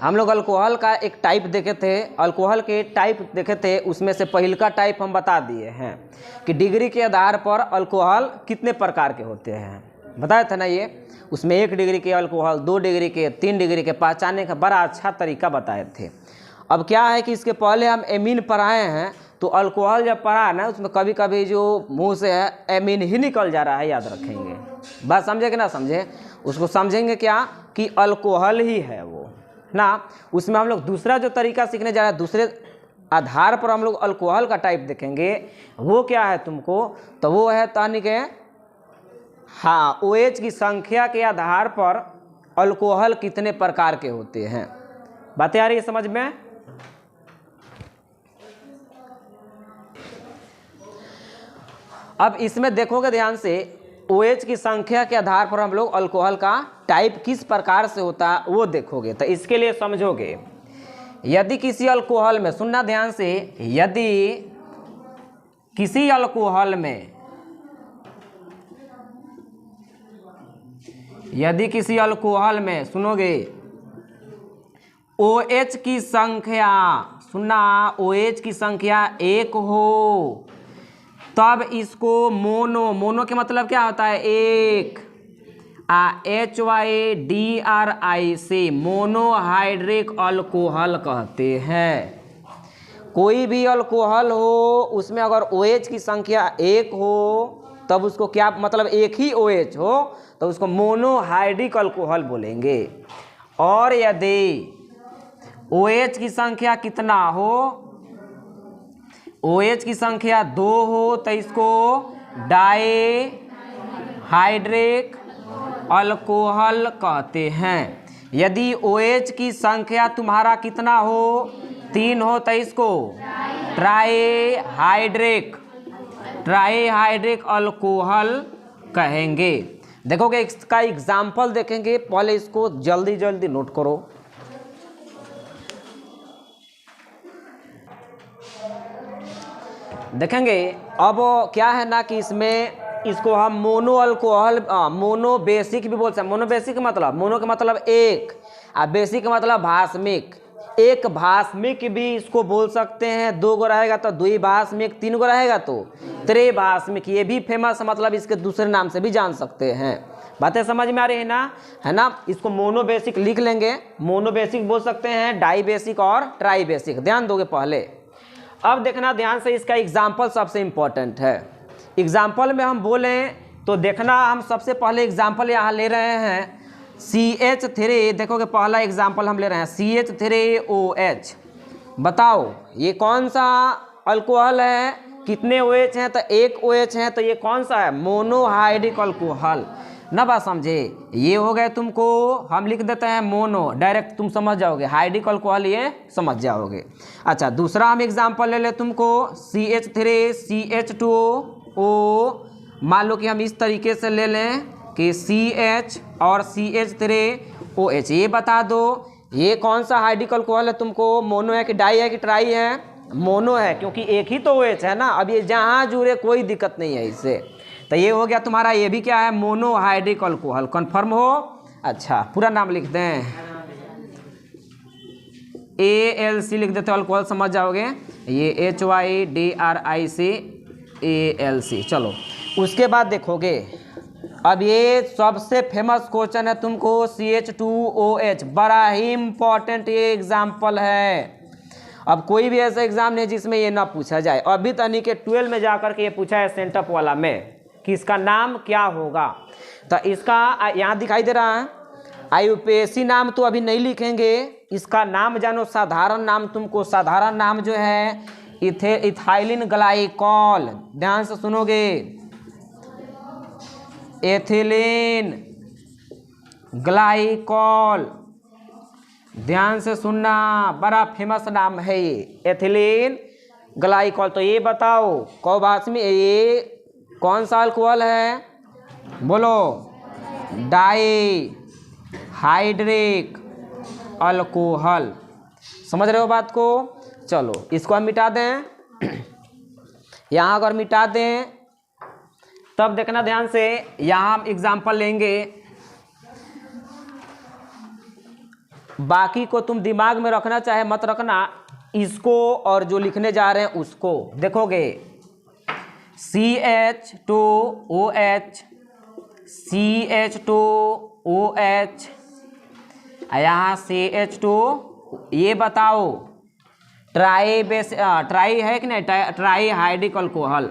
हम लोग अल्कोहल का एक टाइप देखे थे, अल्कोहल के टाइप देखे थे, उसमें से पहिलका टाइप हम बता दिए हैं कि डिग्री के आधार पर अल्कोहल कितने प्रकार के होते हैं, बताया था ना ये। उसमें 1 डिग्री के अल्कोहल, 2 डिग्री के, 3 डिग्री के पहचानने का बड़ा अच्छा तरीका बताए थे। अब क्या है कि इसके पहले हम एमीन पढ़ाए हैं, तो अल्कोहल जब पढ़ा ना उसमें कभी कभी जो मुंह से है एमीन ही निकल जा रहा है, याद रखेंगे। बात समझे कि ना समझे, उसको समझेंगे क्या कि अल्कोहल ही है वो ना। उसमें हम लोग दूसरा जो तरीका सीखने जा रहे हैं, दूसरे आधार पर हम लोग अल्कोहल का टाइप देखेंगे। वो क्या है तुमको, तो वो है तहनी के हाँ OH की संख्या के आधार पर अल्कोहल कितने प्रकार के होते हैं। बातें आ रही है समझ में। अब इसमें देखोगे ध्यान से, OH की संख्या के आधार पर हम लोग अल्कोहल का टाइप किस प्रकार से होता है वो देखोगे। तो इसके लिए समझोगे, यदि किसी अल्कोहल में, सुनना ध्यान से, यदि किसी अल्कोहल में सुनोगे OH की संख्या, सुनना, OH की संख्या 1 हो, तब इसको मोनो के मतलब क्या होता है, एक, HYDRI से मोनोहाइड्रिक अल्कोहल कहते हैं। कोई भी अल्कोहल हो उसमें अगर OH की संख्या 1 हो तब उसको क्या मतलब, एक ही OH हो तो उसको मोनोहाइड्रिक अल्कोहल बोलेंगे। और यदि OH की संख्या कितना हो, OH की संख्या 2 हो तो इसको डाईहाइड्रिक अल्कोहल कहते हैं। यदि OH की संख्या तुम्हारा कितना हो, 3 हो तो इसको ट्राईहाइड्रिक अल्कोहल कहेंगे। देखोगे इसका एग्जाम्पल देखेंगे, पहले इसको जल्दी जल्दी नोट करो। देखेंगे अब क्या है ना कि इसको हम मोनो अल्कोहल, मोनो बेसिक भी बोल सकते हैं। मोनो बेसिक मतलब, मोनो का मतलब एक, और बेसिक का मतलब भास्मिक। एक भास्मिक भी इसको बोल सकते हैं, 2 गो रहेगा तो द्विभास्मिक, 3 गो रहेगा तो त्रिभास्मिक। ये भी फेमस मतलब इसके दूसरे नाम से भी जान सकते हैं। बातें समझ में आ रही है ना, है ना। इसको मोनो बेसिक लिख लेंगे, मोनो बेसिक बोल सकते हैं, डाई बेसिक और ट्राई बेसिक, ध्यान दोगे पहले। अब देखना ध्यान से, इसका एग्जाम्पल सबसे इम्पोर्टेंट है। एग्जाम्पल में हम बोलें तो देखना, हम सबसे पहले एग्जाम्पल यहाँ ले रहे हैं CH3। देखोगे पहला एग्जाम्पल हम ले रहे हैं CH3OH। बताओ ये कौन सा अल्कोहल है, कितने OH हैं, तो 1 OH है, तो ये कौन सा है, मोनोहाइड्रिक अल्कोहल ना। बात समझे, ये हो गए तुमको, हम लिख देते हैं मोनो, डायरेक्ट तुम समझ जाओगे, हाइड्रिक अल्कोहल ये समझ जाओगे। अच्छा, दूसरा हम एग्जाम्पल ले ले तुमको CH3CH2O। मान लो कि हम इस तरीके से ले लें कि CH और CH3OH। ये बता दो ये कौन सा हाइड्रिक अल्कोहल है तुमको, मोनो है कि डाई है कि ट्राई है, मोनो है, क्योंकि एक ही तो OH है ना। अब ये जहाँ जुड़े कोई दिक्कत नहीं है इससे। तो ये हो गया तुम्हारा, ये भी क्या है, मोनोहाइड्रिक अल्कोहल। कन्फर्म हो। अच्छा, पूरा नाम लिख दें, ALC लिख देते हो, अल्कोहल समझ जाओगे। ये HYDRIC चलो, उसके बाद देखोगे अब ये सबसे फेमस क्वेश्चन है तुमको, CH2OH। बड़ा ही इंपॉर्टेंट ये एग्जाम्पल है। अब कोई भी ऐसा एग्जाम नहीं जिसमें ये ना पूछा जाए। अभी तनी के 12 में जाकर के ये पूछा है सेंटअप वाला में कि इसका नाम क्या होगा। तो इसका यहाँ दिखाई दे रहा है, IUPAC नाम तो अभी नहीं लिखेंगे, इसका नाम जानो, साधारण नाम तुमको, साधारण नाम जो है इथाइलिन ग्लाइकॉल। ध्यान से सुनोगे, एथिलीन ग्लाइकॉल, ध्यान से सुनना, बड़ा फेमस नाम है ये, एथिलीन ग्लाइकॉल। तो ये बताओ कौभास्मी, ये कौन सा अल्कोहल है, बोलो, डाईहाइड्रिक अल्कोहल। समझ रहे हो बात को। चलो इसको हम मिटा दें, यहाँ अगर मिटा दें तब देखना ध्यान से, यहाँ हम एग्जाम्पल लेंगे बाकी को तुम दिमाग में रखना चाहे मत रखना, इसको और जो लिखने जा रहे हैं उसको देखोगे। CH2OH, CH2OH, यहाँ CH2, ये बताओ ट्राई है कि नहीं, try hydric alcohol,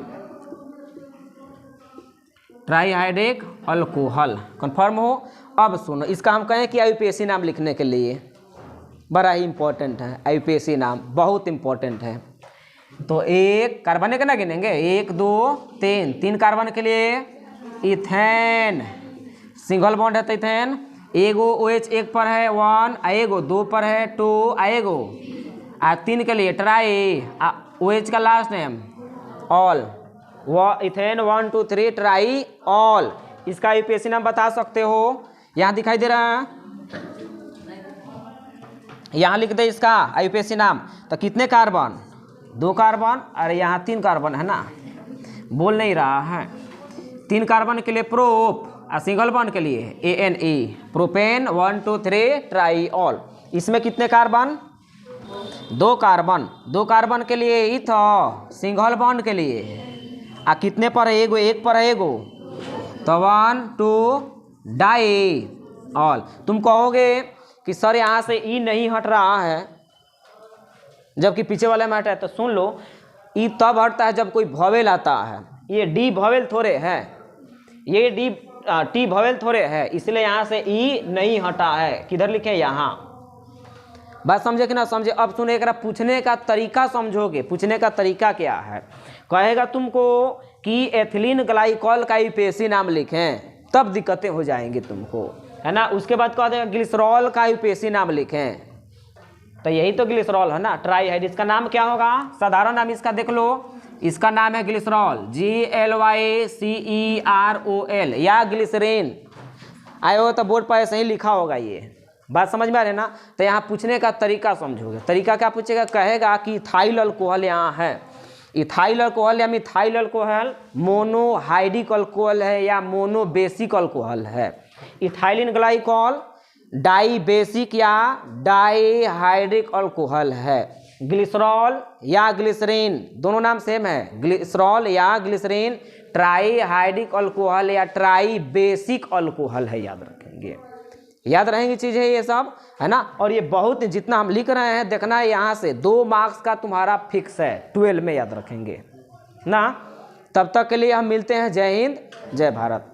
try hydric alcohol, confirm हो। अब सुनो, इसका हम कहें कि IUPAC नाम लिखने के लिए बड़ा ही इंपॉर्टेंट है, IUPAC नाम बहुत इंपॉर्टेंट है। तो एक कार्बन का ना गिनेंगे, 1 2 3, 3 कार्बन के लिए इथेन, सिंगल बॉन्ड है तो इथेन, एगो OH एक पर है 1, आएगो 2 पर है 2, आएगो 3 के लिए ट्राई, OH का last name all, ethane 1 2 3 try all. इसका IUPAC नाम बता सकते हो, यहाँ दिखाई दे रहा है, यहाँ लिख दे इसका IUPAC नाम। तो कितने कार्बन, 2 कार्बन, और यहाँ 3 कार्बन है ना, बोल नहीं रहा है। 3 कार्बन के लिए प्रोप, और सिंगल बॉन्ड के लिए ANE, प्रोपेन 1 2 3 ट्राई ऑल। इसमें कितने कार्बन, 2 कार्बन, 2 कार्बन के लिए इथो, सिंगल बॉन्ड के लिए कितने पर है, एगो, एक पर है एगो, तो 1 2 डाई ऑल। तुम कहोगे कि सर यहाँ से ई नहीं हट रहा है जबकि पीछे वाले में हटा है, तो सुन लो, ई तब हटता है जब कोई भवेल आता है। ये डी भवेल थोड़े है, ये टी भवेल थोड़े है, इसलिए यहाँ से ई नहीं हटा है। किधर लिखे, यहाँ। बात समझे कि ना समझे। अब सुने, एक पूछने का तरीका समझोगे, पूछने का तरीका क्या है। कहेगा तुमको कि एथिलीन ग्लाइकॉल का IUPAC नाम लिखें, तब दिक्कतें हो जाएंगी तुमको, है ना। उसके बाद कह देगा ग्लिसरॉल का IUPAC नाम लिखें, तो यही तो ग्लिसरॉल है ना, ट्राई है। इसका नाम क्या होगा, साधारण नाम इसका देख लो, इसका नाम है ग्लिसरॉल, GLYCEROL, या ग्लिसरीन। आए हो तो बोर्ड पर ऐसे ही लिखा होगा, ये बात समझ में आ रही है ना। तो यहाँ पूछने का तरीका समझोगे। तरीका क्या पूछेगा, कहेगा कि इथाइल अल्कोहल यहाँ है, इथाइल अल्कोहल या मिथाइल अल्कोहल मोनोहाइड्रिक अल्कोहल है या मोनोबेसिक अल्कोहल है। इथाइलिन ग्लाइकॉल डाई बेसिक या डाईहाइड्रिक अल्कोहल है। ग्लिसरॉल या ग्लिसरीन, दोनों नाम सेम है, ग्लिसरॉल या ग्लिसरीन ट्राईहाइड्रिक अल्कोहल या ट्राई बेसिक अल्कोहल है। याद रखेंगे, याद रहेंगी चीज़ है ये सब, है ना। और ये बहुत जितना हम लिख रहे हैं देखना है, यहाँ से 2 मार्क्स का तुम्हारा फिक्स है 12 में, याद रखेंगे ना। तब तक के लिए हम मिलते हैं। जय हिंद, जय भारत।